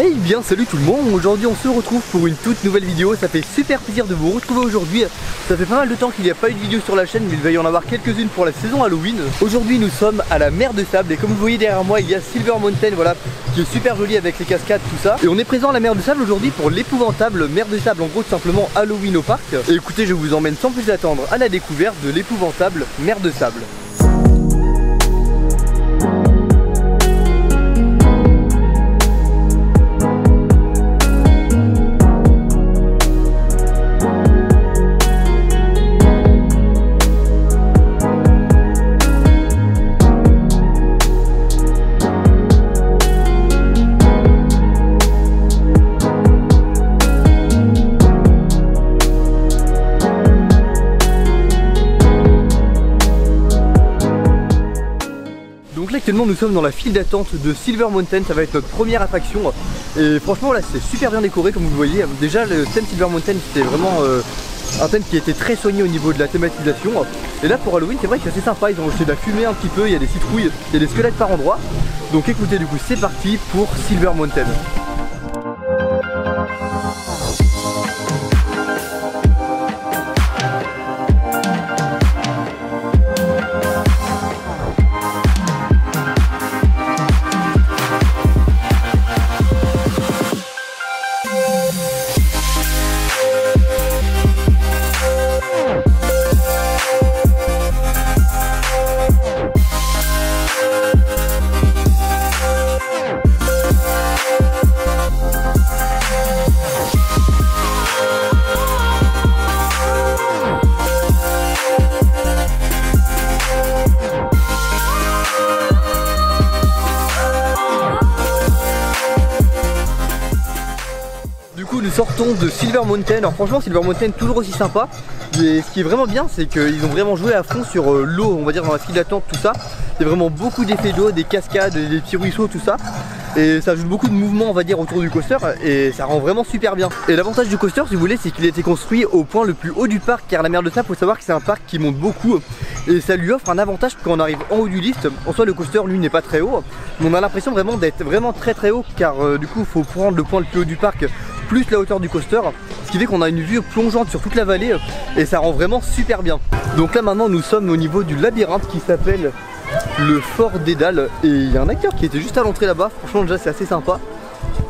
Hey bien salut tout le monde, aujourd'hui on se retrouve pour une toute nouvelle vidéo. Ça fait super plaisir de vous retrouver aujourd'hui. Ça fait pas mal de temps qu'il n'y a pas eu de vidéo sur la chaîne, mais il va y en avoir quelques-unes pour la saison Halloween. Aujourd'hui nous sommes à la mer de sable et comme vous voyez derrière moi il y a Silver Mountain, voilà, qui est super jolie avec les cascades, tout ça. Et on est présent à la mer de sable aujourd'hui pour l'épouvantable mer de sable, en gros tout simplement Halloween au parc. Et écoutez, je vous emmène sans plus attendre à la découverte de l'épouvantable mer de sable. Donc là actuellement nous sommes dans la file d'attente de Silver Mountain, ça va être notre première attraction et franchement là c'est super bien décoré comme vous le voyez. Déjà le thème Silver Mountain c'était vraiment un thème qui était très soigné au niveau de la thématisation. Et là pour Halloween c'est vrai que c'est assez sympa, ils ont jeté de la fumée un petit peu, il y a des citrouilles, il y a des squelettes par endroits. Donc écoutez, du coup c'est parti pour Silver Mountain. Nous sortons de Silver Mountain. Alors franchement Silver Mountain toujours aussi sympa. Et ce qui est vraiment bien c'est qu'ils ont vraiment joué à fond sur l'eau, on va dire dans la file d'attente, tout ça. Il y a vraiment beaucoup d'effets d'eau, des cascades, des petits ruisseaux, tout ça. Et ça ajoute beaucoup de mouvement on va dire autour du coaster et ça rend vraiment super bien. Et l'avantage du coaster si vous voulez c'est qu'il a été construit au point le plus haut du parc, car la mer de sable faut savoir que c'est un parc qui monte beaucoup. Et ça lui offre un avantage quand on arrive en haut du lift. En soi le coaster lui n'est pas très haut, mais on a l'impression vraiment d'être vraiment très haut, car du coup il faut prendre le point le plus haut du parc plus la hauteur du coaster, ce qui fait qu'on a une vue plongeante sur toute la vallée et ça rend vraiment super bien. Donc là maintenant nous sommes au niveau du labyrinthe qui s'appelle le Fort Dédale et il y a un acteur qui était juste à l'entrée là-bas. Franchement déjà c'est assez sympa.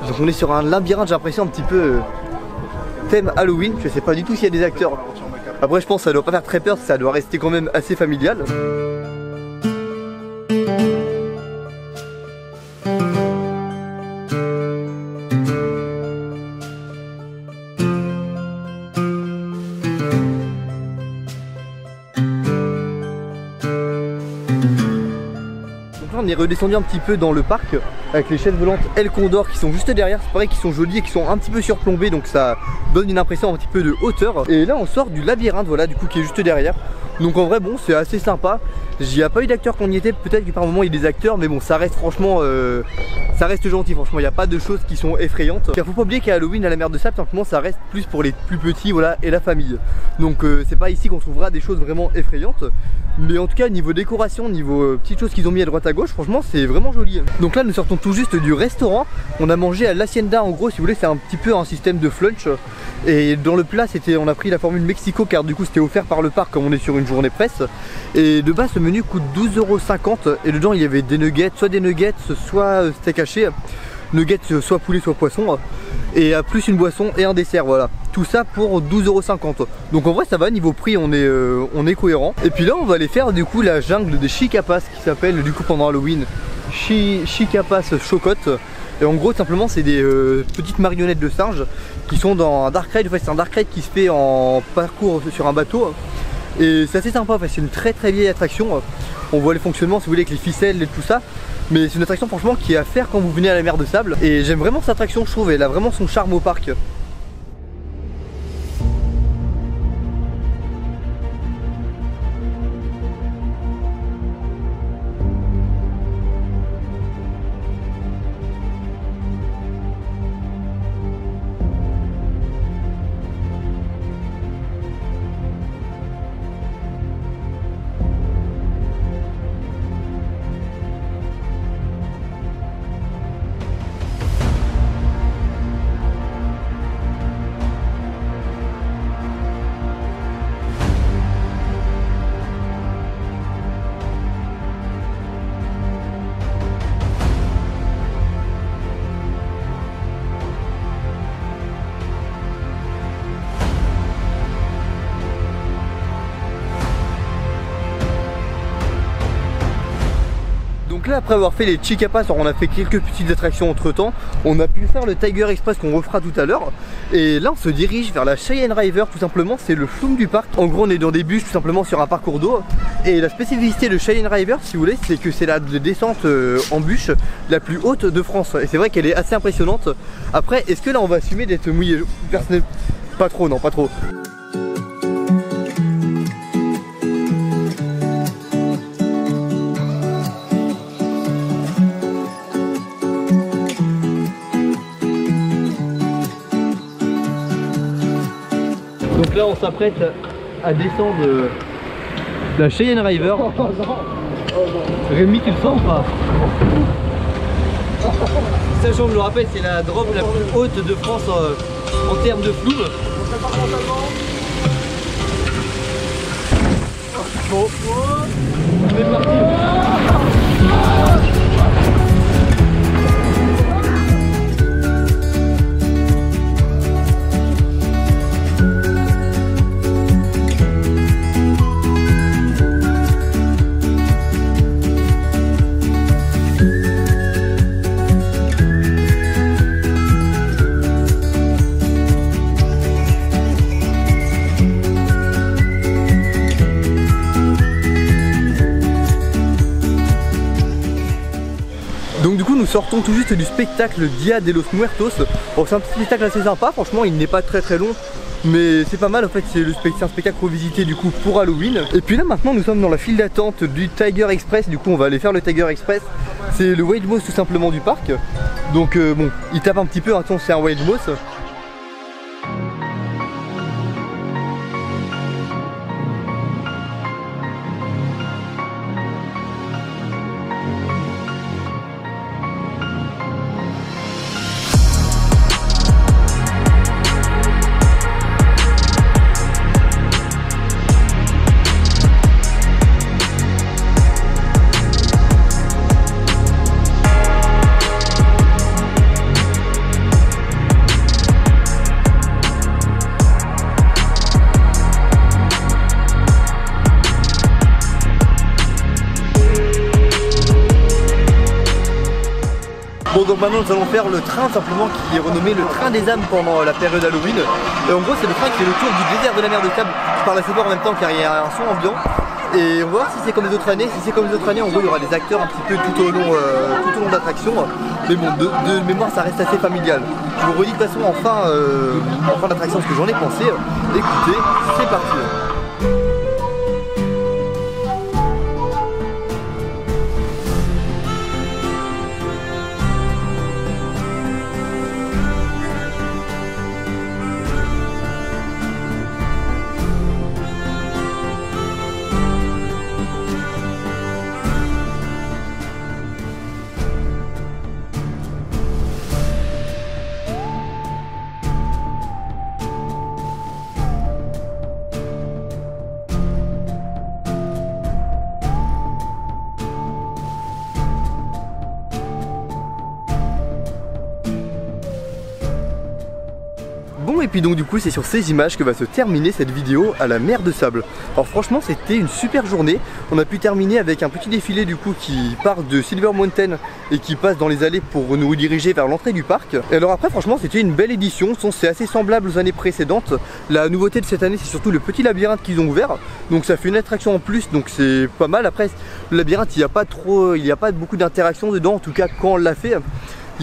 Donc on est sur un labyrinthe, j'ai l'impression un petit peu thème Halloween. Je sais pas du tout s'il y a des acteurs. Après je pense que ça doit pas faire très peur, ça doit rester quand même assez familial. On est redescendu un petit peu dans le parc avec les chaises volantes El Condor qui sont juste derrière. C'est pareil, qui sont jolies et qui sont un petit peu surplombées, donc ça donne une impression un petit peu de hauteur. Et là on sort du labyrinthe, voilà, du coup qui est juste derrière. Donc en vrai bon c'est assez sympa. Il n'y a pas eu d'acteurs quand on y était, peut-être que par moment il y a des acteurs, mais bon ça reste franchement ça reste gentil, franchement il n'y a pas de choses qui sont effrayantes. Car faut pas oublier qu'à Halloween à la mer de sable simplement ça reste plus pour les plus petits, voilà, et la famille. Donc c'est pas ici qu'on trouvera des choses vraiment effrayantes. Mais en tout cas niveau décoration, niveau petites choses qu'ils ont mis à droite à gauche, franchement c'est vraiment joli. Donc là nous sortons tout juste du restaurant. On a mangé à l'Hacienda, en gros si vous voulez c'est un petit peu un système de flunch. Et dans le plat on a pris la formule Mexico, car du coup c'était offert par le parc comme on est sur une journée presse. Et de base ce menu coûte 12,50 € et dedans il y avait des nuggets, soit steak haché, nuggets soit poulet soit poisson, et plus une boisson et un dessert, voilà. Tout ça pour 12,50 €. Donc en vrai ça va, niveau prix on est cohérent. Et puis là on va aller faire du coup la jungle des Chicapas qui s'appelle du coup pendant Halloween Chicapas Chocotte. Et en gros simplement c'est des petites marionnettes de singes qui sont dans un dark ride. En fait c'est un dark ride qui se fait en parcours sur un bateau. Et c'est assez sympa, c'est une très vieille attraction. On voit les fonctionnements si vous voulez avec les ficelles et tout ça. Mais c'est une attraction franchement qui est à faire quand vous venez à la mer de sable. Et j'aime vraiment cette attraction, je trouve, elle a vraiment son charme au parc. là après avoir fait les Chicapas, on a fait quelques petites attractions entre temps. On a pu faire le Tiger Express qu'on refera tout à l'heure. Et là on se dirige vers la Cheyenne River tout simplement, c'est le flume du parc. En gros on est dans des bus tout simplement sur un parcours d'eau. Et la spécificité de Cheyenne River si vous voulez, c'est que c'est la descente en bûche la plus haute de France. Et c'est vrai qu'elle est assez impressionnante. Après est-ce que là on va assumer d'être mouillé? Personnellement pas trop, non pas trop. Donc là on s'apprête à descendre la Cheyenne River. Rémi, tu le sens ou pas? Sachant que je le rappelle, c'est la drop la plus haute de France en termes de flume. Bon, on est parti. Donc du coup nous sortons tout juste du spectacle Dia de los Muertos. Bon, c'est un petit spectacle assez sympa, franchement il n'est pas très long. Mais c'est pas mal en fait, c'est un spectacle revisité du coup pour Halloween. Et puis là maintenant nous sommes dans la file d'attente du Tiger Express. Du coup on va aller faire le Tiger Express. C'est le Wild Mouse tout simplement du parc. Donc bon, il tape un petit peu, attention c'est un Wild Mouse. Bon donc maintenant nous allons faire le train simplement qui est renommé le train des âmes pendant la période Halloween. Et en gros c'est le train qui fait le tour du désert de la mer de Sable. Je parle assez fort en même temps car il y a un son ambiant. Et on va voir si c'est comme les autres années. Si c'est comme les autres années, en gros il y aura des acteurs un petit peu tout au long de l'attraction. Mais bon de mémoire ça reste assez familial. Je vous redis de toute façon en fin d'attraction ce que j'en ai pensé. Écoutez, c'est parti. Bon et puis donc du coup c'est sur ces images que va se terminer cette vidéo à la mer de Sable. Alors franchement c'était une super journée. On a pu terminer avec un petit défilé du coup qui part de Silver Mountain et qui passe dans les allées pour nous rediriger vers l'entrée du parc. Et alors après franchement c'était une belle édition, c'est assez semblable aux années précédentes. La nouveauté de cette année c'est surtout le petit labyrinthe qu'ils ont ouvert. Donc ça fait une attraction en plus, donc c'est pas mal. Après le labyrinthe il n'y a pas beaucoup d'interactions dedans, en tout cas quand on l'a fait.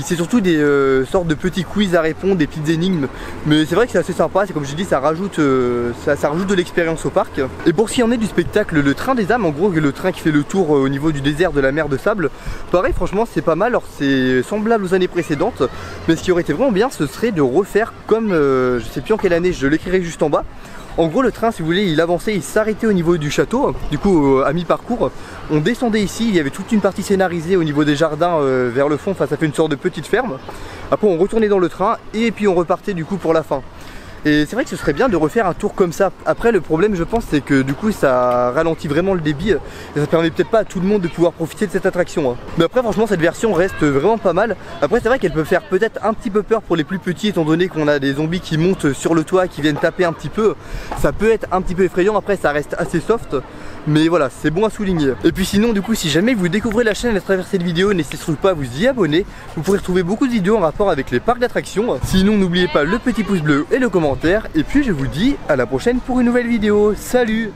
C'est surtout des sortes de petits quiz à répondre, des petites énigmes. Mais c'est vrai que c'est assez sympa, c'est comme je dis, ça rajoute de l'expérience au parc. Et pour ce qui en est du spectacle, le train des âmes, en gros le train qui fait le tour au niveau du désert de la mer de Sable, pareil franchement c'est pas mal, alors c'est semblable aux années précédentes. Mais ce qui aurait été vraiment bien ce serait de refaire comme, je sais plus en quelle année, je l'écrirai juste en bas. En gros le train si vous voulez il avançait, il s'arrêtait au niveau du château, du coup à mi-parcours on descendait ici, il y avait toute une partie scénarisée au niveau des jardins vers le fond, enfin ça fait une sorte de petite ferme. Après on retournait dans le train et puis on repartait du coup pour la fin. Et c'est vrai que ce serait bien de refaire un tour comme ça. Après le problème je pense c'est que du coup ça ralentit vraiment le débit et ça permet peut-être pas à tout le monde de pouvoir profiter de cette attraction hein. Mais après franchement cette version reste vraiment pas mal. Après c'est vrai qu'elle peut faire peut-être un petit peu peur pour les plus petits étant donné qu'on a des zombies qui montent sur le toit, qui viennent taper un petit peu. Ça peut être un petit peu effrayant, après ça reste assez soft. Mais voilà, c'est bon à souligner. Et puis sinon du coup si jamais vous découvrez la chaîne à travers cette vidéo, n'hésitez surtout pas à vous y abonner. Vous pourrez retrouver beaucoup de vidéos en rapport avec les parcs d'attractions. Sinon n'oubliez pas le petit pouce bleu et le commentaire. Et puis je vous dis à la prochaine pour une nouvelle vidéo. Salut!